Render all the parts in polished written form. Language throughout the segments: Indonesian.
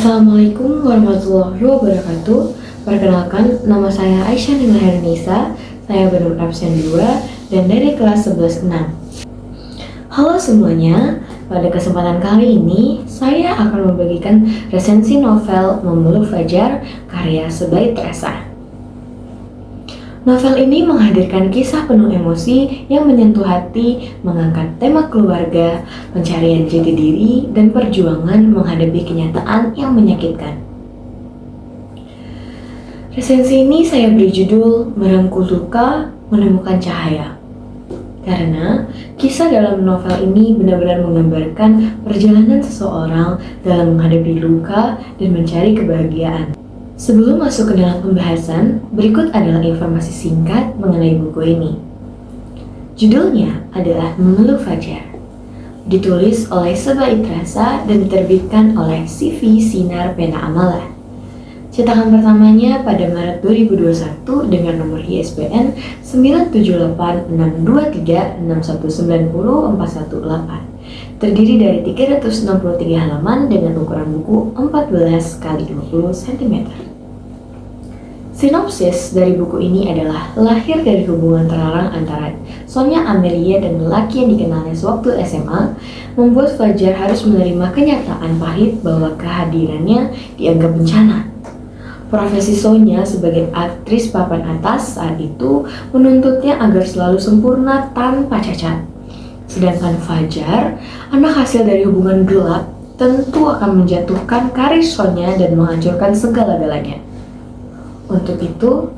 Assalamualaikum warahmatullahi wabarakatuh. Perkenalkan, nama saya Aisyah Nila Hernisa. Saya bernomor absen 2 dan dari kelas 11-6. Halo semuanya, pada kesempatan kali ini saya akan membagikan resensi novel Memeluk Fajar karya Sebaik Terasa. Novel ini menghadirkan kisah penuh emosi yang menyentuh hati, mengangkat tema keluarga, pencarian jati diri, dan perjuangan menghadapi kenyataan yang menyakitkan. Resensi ini saya beri judul Merengkuh Luka, Menemukan Cahaya. Karena kisah dalam novel ini benar-benar menggambarkan perjalanan seseorang dalam menghadapi luka dan mencari kebahagiaan. Sebelum masuk ke dalam pembahasan, berikut adalah informasi singkat mengenai buku ini. Judulnya adalah Memeluk Fajar. Ditulis oleh Sebaik Terasa dan diterbitkan oleh CV Sinar Pena Amala. Cetakan pertamanya pada Maret 2021 dengan nomor ISBN 9786236190418. Terdiri dari 363 halaman dengan ukuran buku 14 x 20 cm. Sinopsis dari buku ini adalah lahir dari hubungan terlarang antara Sonya Amelia dan lelaki yang dikenalnya sewaktu SMA, membuat Fajar harus menerima kenyataan pahit bahwa kehadirannya dianggap bencana. Profesi Sonya sebagai aktris papan atas saat itu menuntutnya agar selalu sempurna tanpa cacat. Sedangkan Fajar, anak hasil dari hubungan gelap, tentu akan menjatuhkan karir Sonya dan menghancurkan segala-galanya. Untuk itu,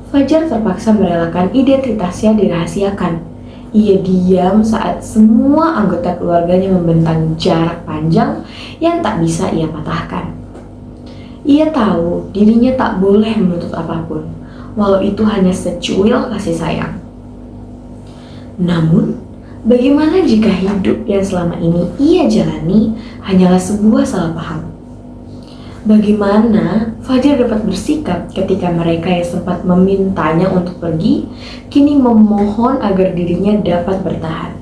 Fajar terpaksa merelakan identitasnya dirahasiakan. Ia diam saat semua anggota keluarganya membentang jarak panjang yang tak bisa ia patahkan. Ia tahu dirinya tak boleh menuntut apapun, walau itu hanya secuil kasih sayang. Namun, bagaimana jika hidup yang selama ini ia jalani hanyalah sebuah salah paham? Bagaimana Fajar dapat bersikap ketika mereka yang sempat memintanya untuk pergi, kini memohon agar dirinya dapat bertahan?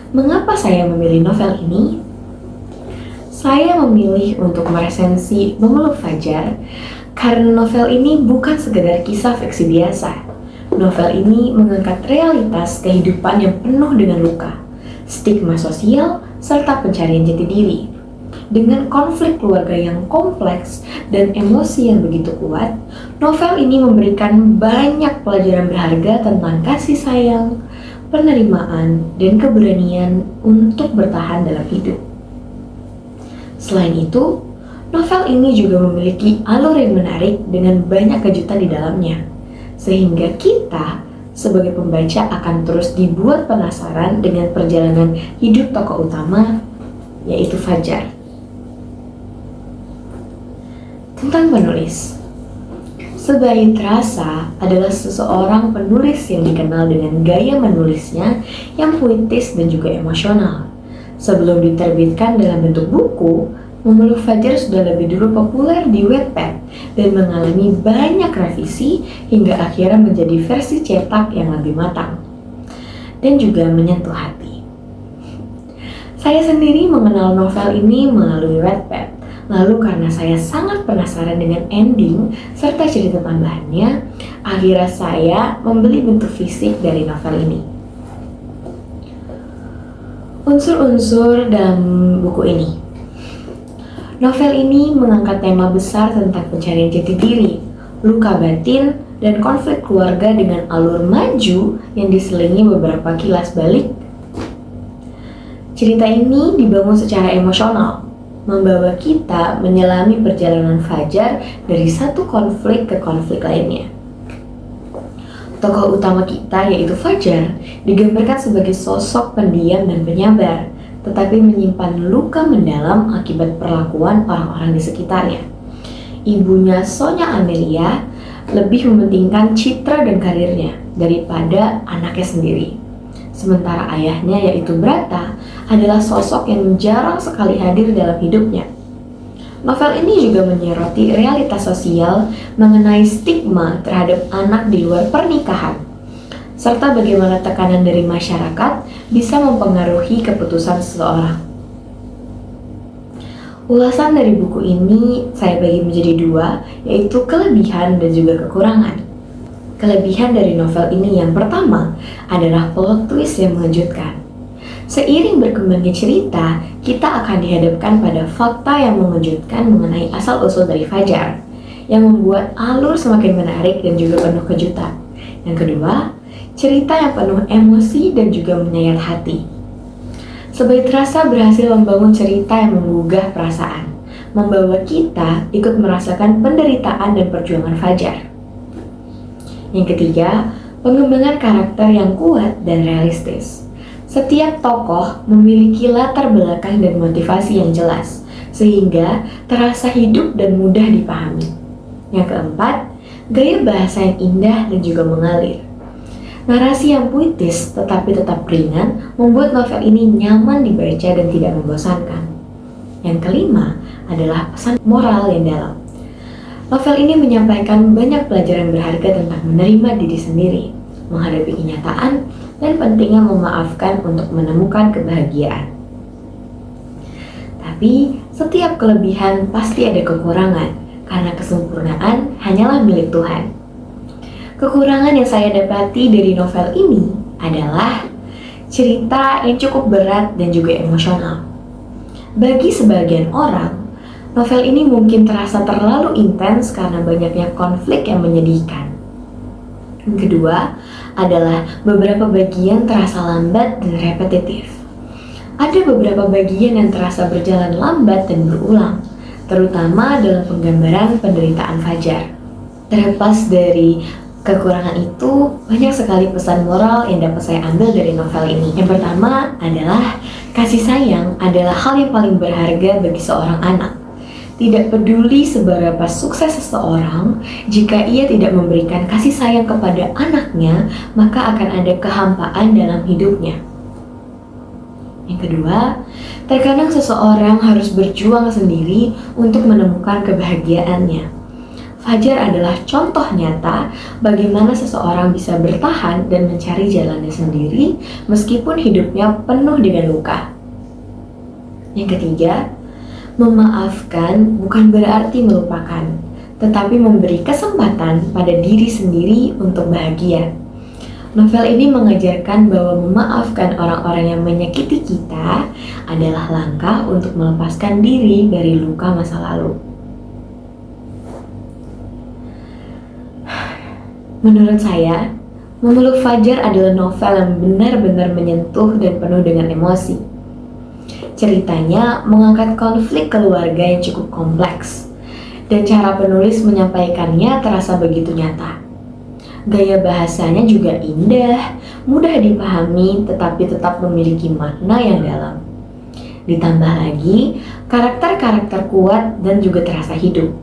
Mengapa saya memilih novel ini? Saya memilih untuk meresensi Memeluk Fajar karena novel ini bukan sekedar kisah fiksi biasa. Novel ini mengangkat realitas kehidupan yang penuh dengan luka, stigma sosial, serta pencarian jati diri. Dengan konflik keluarga yang kompleks dan emosi yang begitu kuat, novel ini memberikan banyak pelajaran berharga tentang kasih sayang, penerimaan, dan keberanian untuk bertahan dalam hidup. Selain itu, novel ini juga memiliki alur yang menarik dengan banyak kejutan di dalamnya, sehingga kita sebagai pembaca akan terus dibuat penasaran dengan perjalanan hidup tokoh utama, yaitu Fajar. Tentang penulis, Sebaik Terasa adalah seseorang penulis yang dikenal dengan gaya menulisnya yang puitis dan juga emosional. Sebelum diterbitkan dalam bentuk buku, Memeluk Fajar sudah lebih dulu populer di Wattpad dan mengalami banyak revisi hingga akhirnya menjadi versi cetak yang lebih matang dan juga menyentuh hati. Saya sendiri mengenal novel ini melalui Wattpad. Lalu karena saya sangat penasaran dengan ending serta cerita tambahannya, akhirnya saya membeli bentuk fisik dari novel ini. Unsur-unsur dalam buku ini. Novel ini mengangkat tema besar tentang pencarian jati diri, luka batin, dan konflik keluarga dengan alur maju yang diselingi beberapa kilas balik. Cerita ini dibangun secara emosional, membawa kita menyelami perjalanan Fajar dari satu konflik ke konflik lainnya. Tokoh utama kita, yaitu Fajar, digambarkan sebagai sosok pendiam dan penyabar, tetapi menyimpan luka mendalam akibat perlakuan orang-orang di sekitarnya. Ibunya, Sonya Amelia, lebih mementingkan citra dan karirnya daripada anaknya sendiri. Sementara ayahnya, yaitu Brata, adalah sosok yang jarang sekali hadir dalam hidupnya. Novel ini juga menyoroti realitas sosial mengenai stigma terhadap anak di luar pernikahan, serta bagaimana tekanan dari masyarakat bisa mempengaruhi keputusan seseorang. Ulasan dari buku ini saya bagi menjadi dua, yaitu kelebihan dan juga kekurangan. Kelebihan dari novel ini yang pertama adalah plot twist yang mengejutkan. Seiring berkembangnya cerita, kita akan dihadapkan pada fakta yang mengejutkan mengenai asal-usul dari Fajar, yang membuat alur semakin menarik dan juga penuh kejutan. Yang kedua, cerita yang penuh emosi dan juga menyayat hati. Sebaik terasa berhasil membangun cerita yang menggugah perasaan, membawa kita ikut merasakan penderitaan dan perjuangan Fajar. Yang ketiga, pengembangan karakter yang kuat dan realistis. Setiap tokoh memiliki latar belakang dan motivasi yang jelas, sehingga terasa hidup dan mudah dipahami. Yang keempat, gaya bahasa yang indah dan juga mengalir. Narasi yang puitis tetapi tetap ringan membuat novel ini nyaman dibaca dan tidak membosankan. Yang kelima adalah pesan moral yang dalam. Novel ini menyampaikan banyak pelajaran berharga tentang menerima diri sendiri, menghadapi kenyataan, dan pentingnya memaafkan untuk menemukan kebahagiaan. Tapi setiap kelebihan pasti ada kekurangan, karena kesempurnaan hanyalah milik Tuhan. Kekurangan yang saya dapati dari novel ini adalah cerita yang cukup berat dan juga emosional. Bagi sebagian orang, novel ini mungkin terasa terlalu intens karena banyaknya konflik yang menyedihkan. Yang kedua adalah beberapa bagian terasa lambat dan repetitif. Ada beberapa bagian yang terasa berjalan lambat dan berulang, terutama dalam penggambaran penderitaan Fajar. Terlepas dari kekurangan itu, banyak sekali pesan moral yang dapat saya ambil dari novel ini. Yang pertama adalah kasih sayang adalah hal yang paling berharga bagi seorang anak. Tidak peduli seberapa sukses seseorang, jika ia tidak memberikan kasih sayang kepada anaknya, maka akan ada kehampaan dalam hidupnya. Yang kedua, terkadang seseorang harus berjuang sendiri untuk menemukan kebahagiaannya. Fajar adalah contoh nyata bagaimana seseorang bisa bertahan dan mencari jalannya sendiri meskipun hidupnya penuh dengan luka. Yang ketiga, memaafkan bukan berarti melupakan, tetapi memberi kesempatan pada diri sendiri untuk bahagia. Novel ini mengajarkan bahwa memaafkan orang-orang yang menyakiti kita adalah langkah untuk melepaskan diri dari luka masa lalu. Menurut saya, Memeluk Fajar adalah novel yang benar-benar menyentuh dan penuh dengan emosi. Ceritanya mengangkat konflik keluarga yang cukup kompleks, dan cara penulis menyampaikannya terasa begitu nyata. Gaya bahasanya juga indah, mudah dipahami, tetapi tetap memiliki makna yang dalam. Ditambah lagi, karakter-karakter kuat dan juga terasa hidup,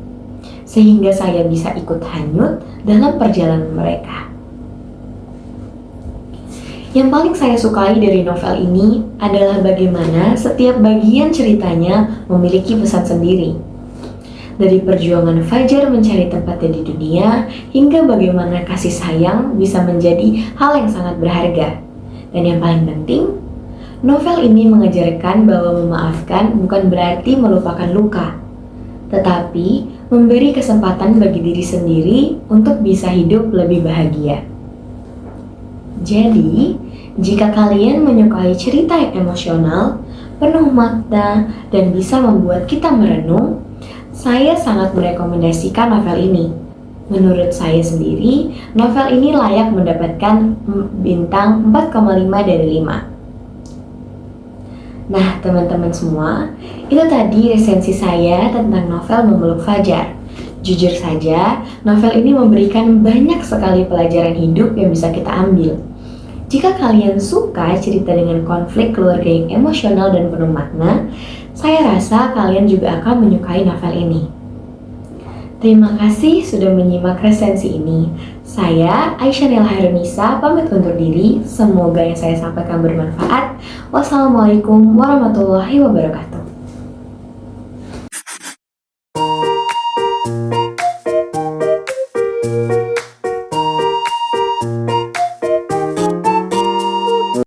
sehingga saya bisa ikut hanyut dalam perjalanan mereka. Yang paling saya sukai dari novel ini adalah bagaimana setiap bagian ceritanya memiliki pesan sendiri. Dari perjuangan Fajar mencari tempatnya di dunia, hingga bagaimana kasih sayang bisa menjadi hal yang sangat berharga. Dan yang paling penting, novel ini mengajarkan bahwa memaafkan bukan berarti melupakan luka, tetapi memberi kesempatan bagi diri sendiri untuk bisa hidup lebih bahagia. Jadi, jika kalian menyukai cerita yang emosional, penuh makna, dan bisa membuat kita merenung, saya sangat merekomendasikan novel ini. Menurut saya sendiri, novel ini layak mendapatkan bintang 4,5 dari 5. Nah, teman-teman semua, itu tadi resensi saya tentang novel Memeluk Fajar. Jujur saja, novel ini memberikan banyak sekali pelajaran hidup yang bisa kita ambil. Jika kalian suka cerita dengan konflik keluarga yang emosional dan penuh makna, saya rasa kalian juga akan menyukai novel ini. Terima kasih sudah menyimak resensi ini. Saya, Aisyah Nela Hairunisa, pamit undur diri. Semoga yang saya sampaikan bermanfaat. Wassalamualaikum warahmatullahi wabarakatuh.